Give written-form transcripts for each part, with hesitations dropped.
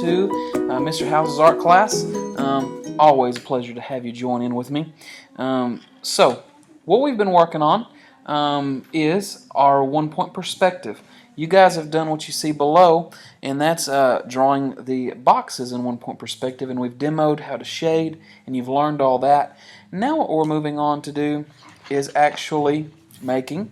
to Mr. House's art class. Always a pleasure to have you join in with me. So, what we've been working on is our one-point perspective. You guys have done what you see below, and that's drawing the boxes in one-point perspective, and we've demoed how to shade, and you've learned all that. Now what we're moving on to do is actually making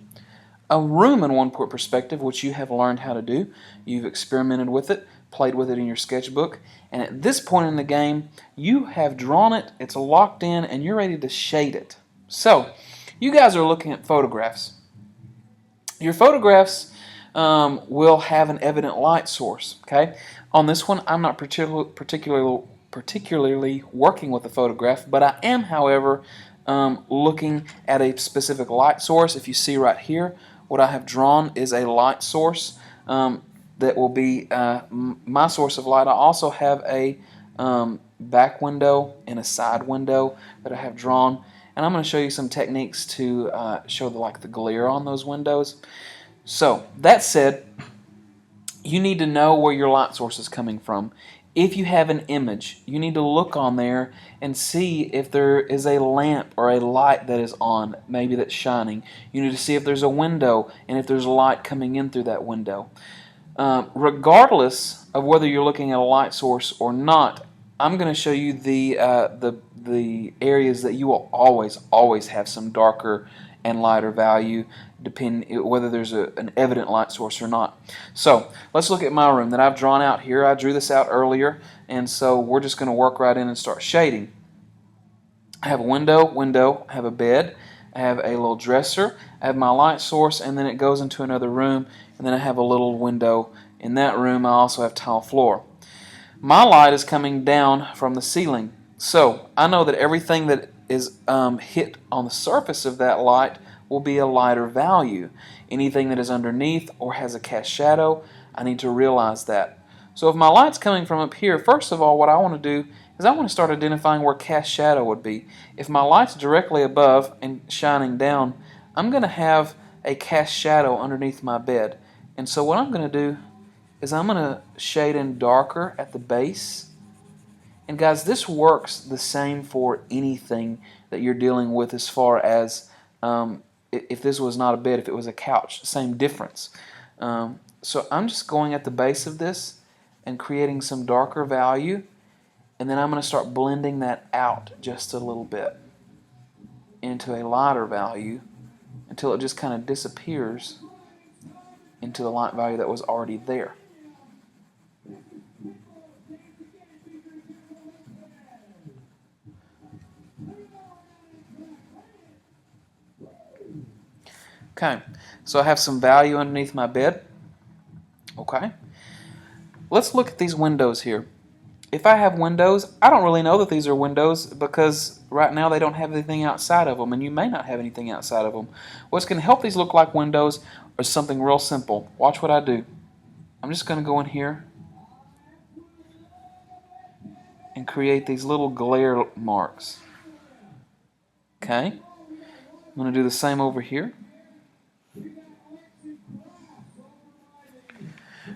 a room in one-point perspective, which you have learned how to do. You've experimented with it, played with it in your sketchbook, and at this point in the game, you have drawn it, it's locked in, and you're ready to shade it. So, you guys are looking at photographs. Your photographs will have an evident light source. Okay. On this one, I'm not particularly working with a photograph, but I am, however, looking at a specific light source. If you see right here, what I have drawn is a light source that will be my source of light. I also have a back window and a side window that I have drawn, and I'm going to show you some techniques to show the glare on those windows. So, that said, you need to know where your light source is coming from. If you have an image, you need to look on there and see if there is a lamp or a light that is on, maybe that's shining. You need to see if there's a window and if there's light coming in through that window. Regardless of whether you're looking at a light source or not, I'm going to show you the areas that you will always have some darker and lighter value, depending whether there's an evident light source or not. So let's look at my room that I've drawn out here. I drew this out earlier, and so we're just going to work right in and start shading. I have a window, I have a bed, I have a little dresser, I have my light source, and then it goes into another room, and then I have a little window in that room. I also have tile floor. My light is coming down from the ceiling, so I know that everything that is hit on the surface of that light will be a lighter value. Anything that is underneath or has a cast shadow, I need to realize that. So if my light's coming from up here, first of all, what I want to do is I want to start identifying where cast shadow would be. If my light's directly above and shining down, I'm going to have a cast shadow underneath my bed. And so what I'm going to do is I'm going to shade in darker at the base. And guys, this works the same for anything that you're dealing with, as far as if this was not a bed, if it was a couch, same difference. So I'm just going at the base of this and creating some darker value, and then I'm going to start blending that out just a little bit into a lighter value until it just kind of disappears into the light value that was already there. Okay, so I have some value underneath my bed. Okay, let's look at these windows here. If I have windows, I don't really know that these are windows because right now they don't have anything outside of them, and you may not have anything outside of them. What's going to help these look like windows is something real simple. Watch what I do. I'm just going to go in here and create these little glare marks. Okay, I'm going to do the same over here.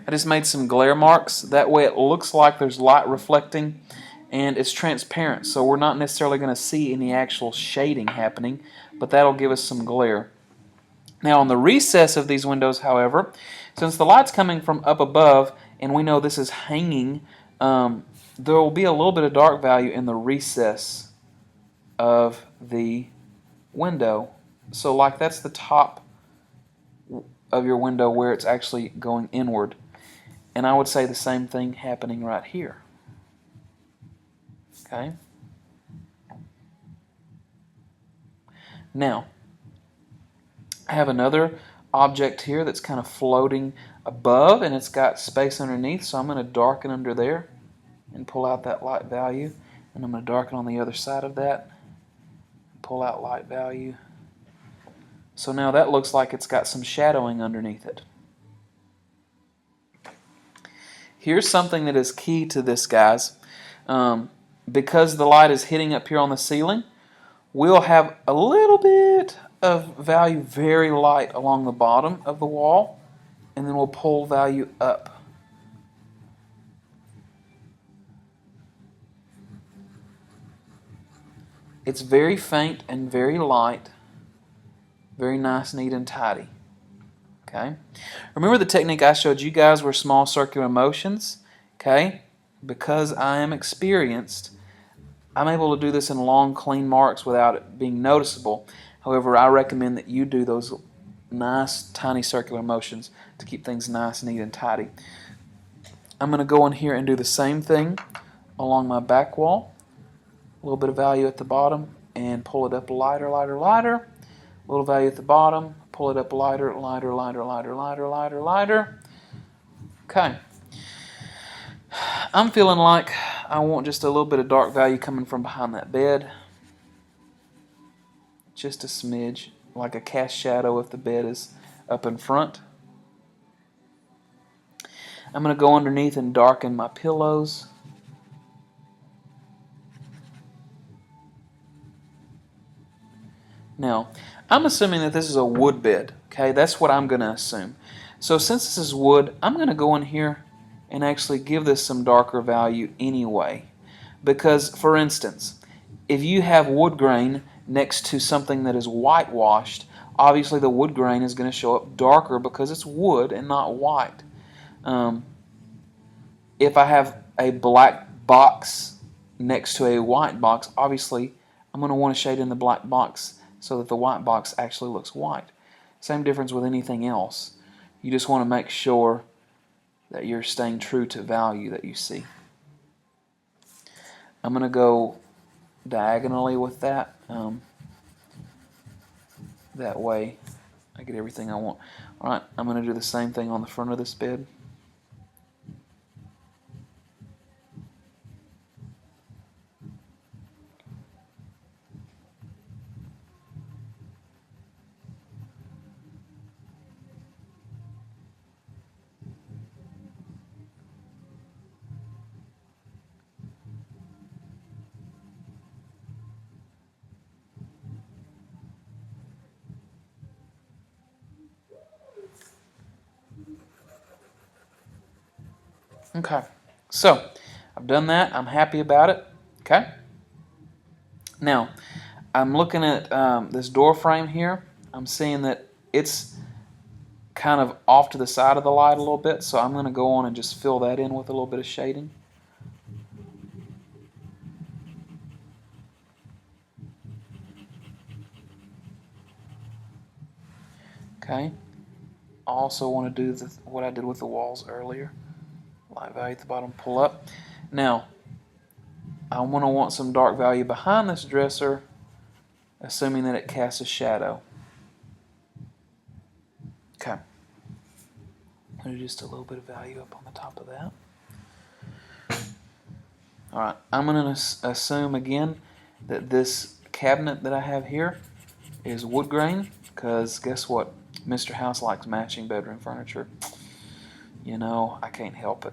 I just made some glare marks. That way it looks like there's light reflecting, and it's transparent, so we're not necessarily going to see any actual shading happening, but that'll give us some glare. Now on the recess of these windows, however, since the light's coming from up above and we know this is hanging, there will be a little bit of dark value in the recess of the window. So like that's the top of your window where it's actually going inward. And I would say the same thing happening right here. Okay. Now, I have another object here that's kind of floating above, and it's got space underneath, so I'm going to darken under there and pull out that light value. And I'm going to darken on the other side of that, pull out light value. So now that looks like it's got some shadowing underneath it. Here's something that is key to this, guys. Because the light is hitting up here on the ceiling, we'll have a little bit of value very light along the bottom of the wall, and then we'll pull value up. It's very faint and very light, very nice, neat, and tidy. Okay. Remember the technique I showed you guys were small circular motions? Okay. Because I am experienced, I'm able to do this in long, clean marks without it being noticeable. However, I recommend that you do those nice, tiny circular motions to keep things nice, neat, and tidy. I'm going to go in here and do the same thing along my back wall. A little bit of value at the bottom and pull it up lighter, lighter, lighter. A little value at the bottom, pull it up lighter, lighter, lighter, lighter, lighter, lighter, lighter. Okay. I'm feeling like I want just a little bit of dark value coming from behind that bed. Just a smidge, like a cast shadow if the bed is up in front. I'm going to go underneath and darken my pillows. Now, I'm assuming that this is a wood bed, okay? That's what I'm going to assume. So since this is wood, I'm going to go in here and actually give this some darker value anyway. Because, for instance, if you have wood grain next to something that is whitewashed, obviously the wood grain is going to show up darker because it's wood and not white. If I have a black box next to a white box, obviously I'm going to want to shade in the black box so that the white box actually looks white. Same difference with anything else. You just want to make sure that you're staying true to value that you see. I'm going to go diagonally with that. That way I get everything I want. Alright, I'm going to do the same thing on the front of this bed. Okay, so I've done that. I'm happy about it. Okay. Now, I'm looking at this door frame here. I'm seeing that it's kind of off to the side of the light a little bit, so I'm going to go on and just fill that in with a little bit of shading. Okay. I also want to do what I did with the walls earlier. Light value at the bottom, pull up. Now, I want some dark value behind this dresser, assuming that it casts a shadow. Okay. Put just a little bit of value up on the top of that. Alright, I'm going to assume again that this cabinet that I have here is wood grain, because guess what? Mr. House likes matching bedroom furniture. You know, I can't help it.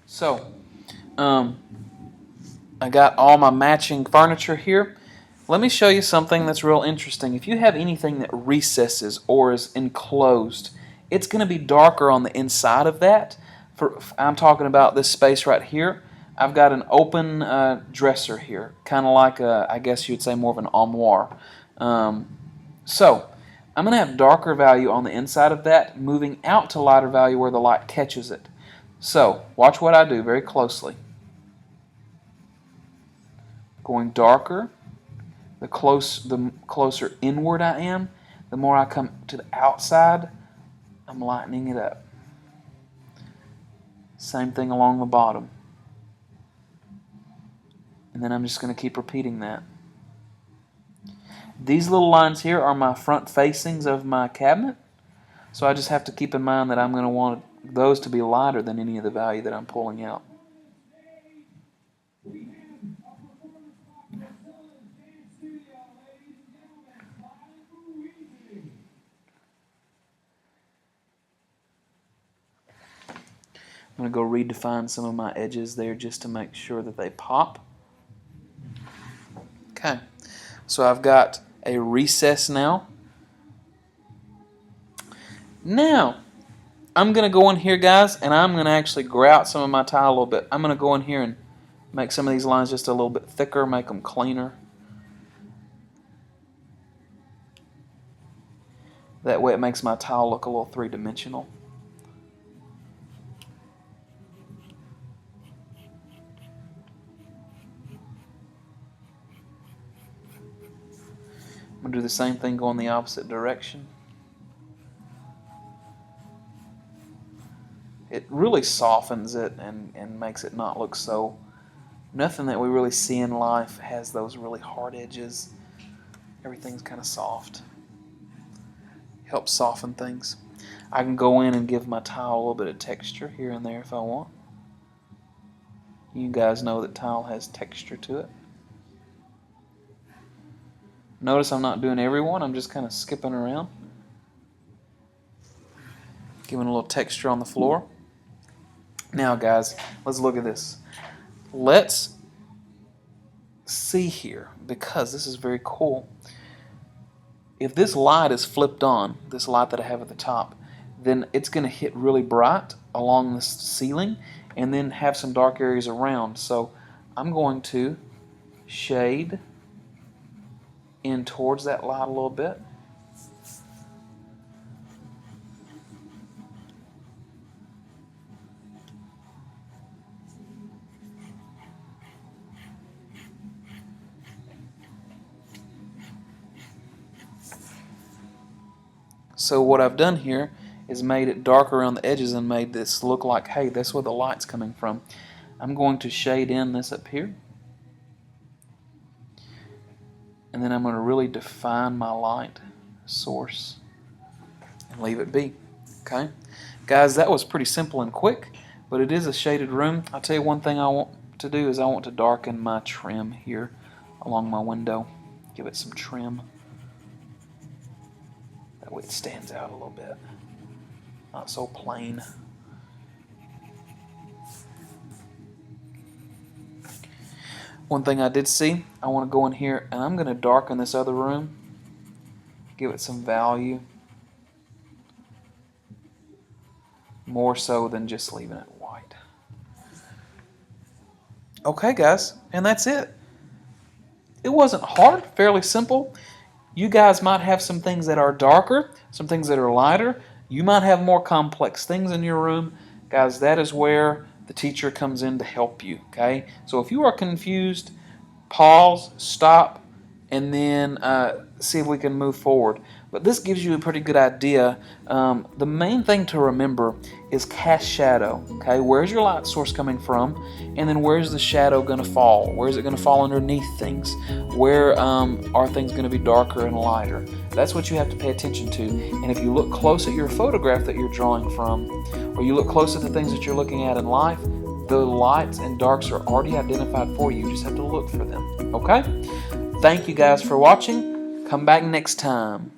So, I got all my matching furniture here. Let me show you something that's real interesting. If you have anything that recesses or is enclosed, it's going to be darker on the inside of that. I'm talking about this space right here. I've got an open dresser here, kind of like I guess you'd say more of an armoire. So I'm going to have darker value on the inside of that, moving out to lighter value where the light catches it. So watch what I do very closely. Going darker, the closer inward I am, the more I come to the outside, I'm lightening it up. Same thing along the bottom. And then I'm just going to keep repeating that. These little lines here are my front facings of my cabinet. So I just have to keep in mind that I'm going to want those to be lighter than any of the value that I'm pulling out. I'm going to go redefine some of my edges there just to make sure that they pop. Okay, so I've got a recess now. Now, I'm going to go in here, guys, and I'm going to actually gray out some of my tile a little bit. I'm going to go in here and make some of these lines just a little bit thicker, make them cleaner. That way it makes my tile look a little three-dimensional. I'm going to do the same thing going the opposite direction. It really softens it and makes it not look so... Nothing that we really see in life has those really hard edges. Everything's kind of soft. Helps soften things. I can go in and give my tile a little bit of texture here and there if I want. You guys know that tile has texture to it. Notice I'm not doing every one, I'm just kind of skipping around. Giving a little texture on the floor. Now guys, let's look at this. Let's see here, because this is very cool. If this light is flipped on, this light that I have at the top, then it's going to hit really bright along the ceiling and then have some dark areas around. So I'm going to shade in towards that light a little bit. So what I've done here is made it dark around the edges and made this look like, hey, that's where the light's coming from. I'm going to shade in this up here. And then I'm going to really define my light source and leave it be. Okay? Guys, that was pretty simple and quick, but it is a shaded room. I'll tell you one thing I want to do is I want to darken my trim here along my window. Give it some trim. That way it stands out a little bit. Not so plain. One thing I did see, I want to go in here and I'm going to darken this other room. Give it some value. More so than just leaving it white. Okay guys, and that's it. It wasn't hard, fairly simple. You guys might have some things that are darker, some things that are lighter. You might have more complex things in your room. Guys, that is where the teacher comes in to help you, okay? So if you are confused, pause, stop, and then see if we can move forward. But this gives you a pretty good idea. The main thing to remember is cast shadow, okay? Where's your light source coming from? And then where's the shadow going to fall? Where is it going to fall underneath things? Where are things going to be darker and lighter? That's what you have to pay attention to. And if you look close at your photograph that you're drawing from, or you look close at the things that you're looking at in life, the lights and darks are already identified for you. You just have to look for them, okay? Thank you guys for watching. Come back next time.